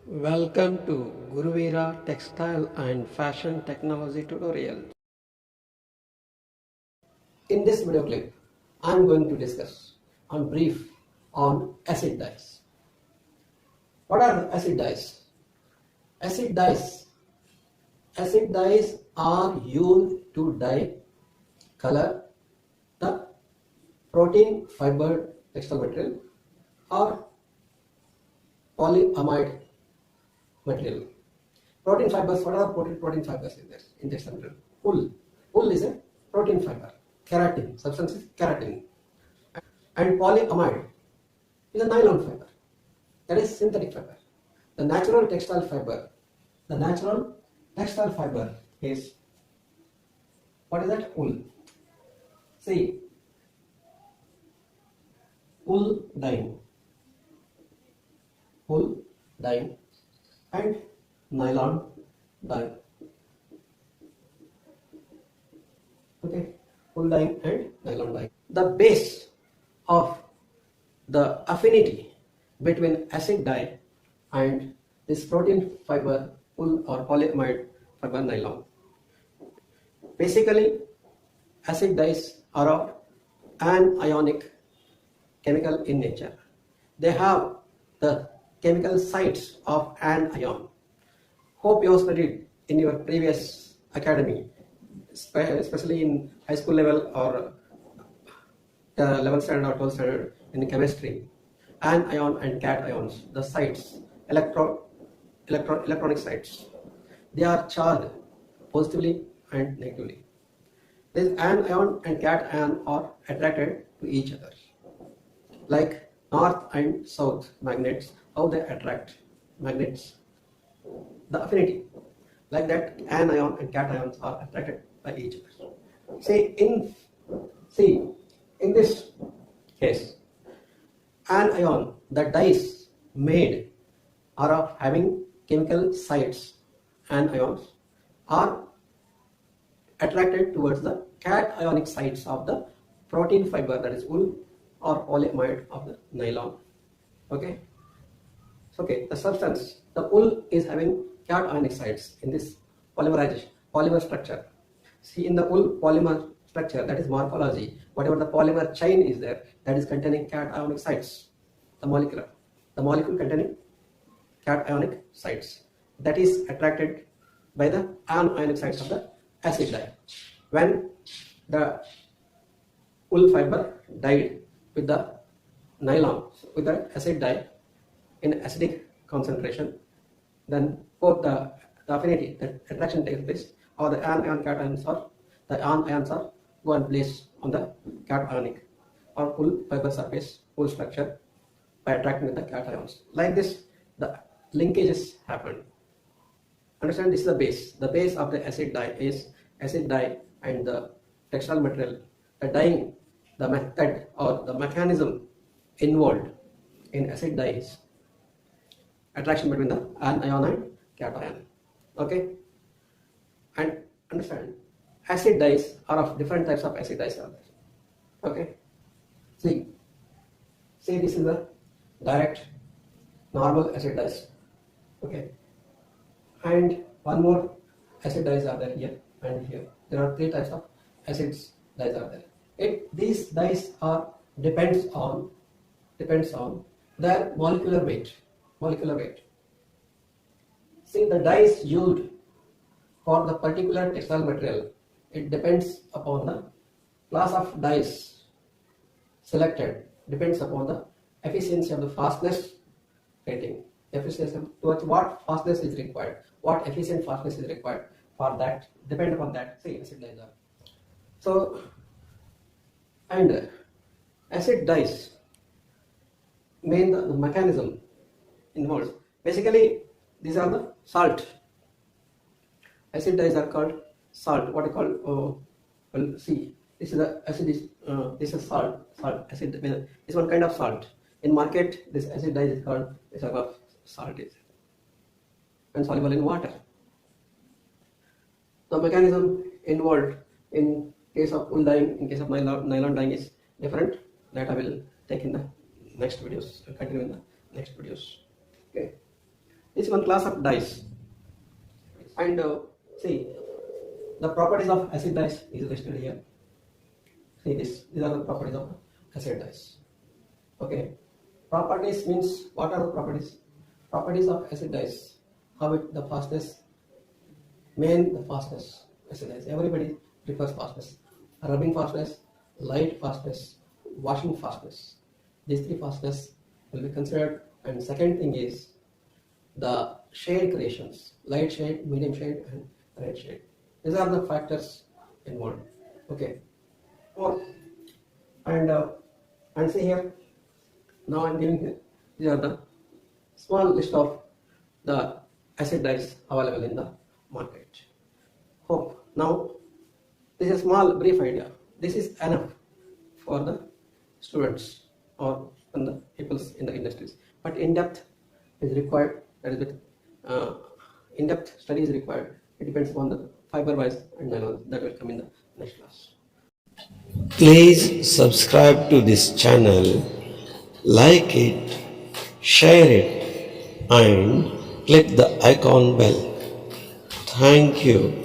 Welcome to Guruvira Textile and Fashion Technology tutorial. In this video clip, I am going to discuss on brief on acid dyes. What are acid dyes? Acid dyes. Acid dyes are used to dye, color the protein fiber textile material or polyamide material. Protein fibers, what are protein fibers in this in textile material? Wool. Wool is a protein fiber. Keratin, substance is keratin. And polyamide is a nylon fiber. That is synthetic fiber. The natural textile fiber is, what is that? Wool. See, wool dyeing and nylon dye. Okay, wool dyeing and nylon dye. The base of the affinity between acid dye and this protein fiber wool or polyamide fiber nylon. Basically, acid dyes are of anionic chemical in nature. They have the chemical sites of anion. Hope you have studied in your previous academy, especially in high school level or 11th standard or 12th standard in chemistry. Anion and cations, the sites, electronic sites, they are charged positively and negatively. This anion and cation are attracted to each other, like north and south magnets, how they attract magnets. The affinity, like that, anion and cations are attracted by each other. In this case, anion, the dyes made are of having chemical sites, anions are attracted towards the cationic sites of the protein fiber, that is wool or polyamide of the nylon. Okay, the substance, the wool is having cationic sites in this polymer structure. See, in the wool polymer structure, that is morphology, whatever the polymer chain is there, that is containing cationic sites. The molecule containing cationic sites, that is attracted by the anionic sites of the acid dye. When the wool fiber dyed with the nylon, with the acid dye in acidic concentration, then both the affinity, the attraction takes place, or the anion cations or the anions are go and place on the cationic or wool fiber surface, wool structure, by attracting with the cations. Like this, the linkages happen. Understand, this is the base. The base of the acid dye is acid dye and the textile material. The dyeing, the method or the mechanism involved in acid dye is attraction between the anion and cation. Okay, and understand, acid dyes are of different types of acid dyes. Okay, see this is the direct normal acid dyes. Okay, and one more acid dyes are there here and here. There are three types of acid dyes are there. These dyes are depends on their molecular weight. See, the dyes used for the particular textile material, it depends upon the class of dyes selected, depends upon the efficiency of the fastness rating. Efficiency towards what fastness is required, what efficient fastness is required for that, depend upon that. See, acid dyes are. So, and acid dyes mean the mechanism involved. Basically, these are the salt. Acid dyes are called salt. What I call see, this is the acid. This is salt. Acid is one kind of salt. In market, this acid dye is called this type of salt is and soluble in water. The mechanism involved in case of wool dyeing, in case of nylon dyeing is different. That I will take in the next videos. Continue in the next videos. Okay, this is one one class of dyes. And see, the properties of acid dyes is listed here. See this, these are the properties of acid dyes. Okay, properties means what are the properties? Properties of acid dyes. How it the fastness, the fastness, acid dyes. Everybody prefers fastness. Rubbing fastness, light fastness, washing fastness. These three fastness will be considered. And second thing is the shade creations, light shade, medium shade, and red shade. These are the factors involved. Okay. Four. And see here. Now I'm giving here. These are the small list of the acid dyes available in the market. Hope now this is a small brief idea. This is enough for the students or the people in the industries. But in-depth is required. That is in-depth study is required. It depends upon the fiber-wise and nylon. That will come in the next class. Please subscribe to this channel, like it, share it, and click the icon bell. Thank you.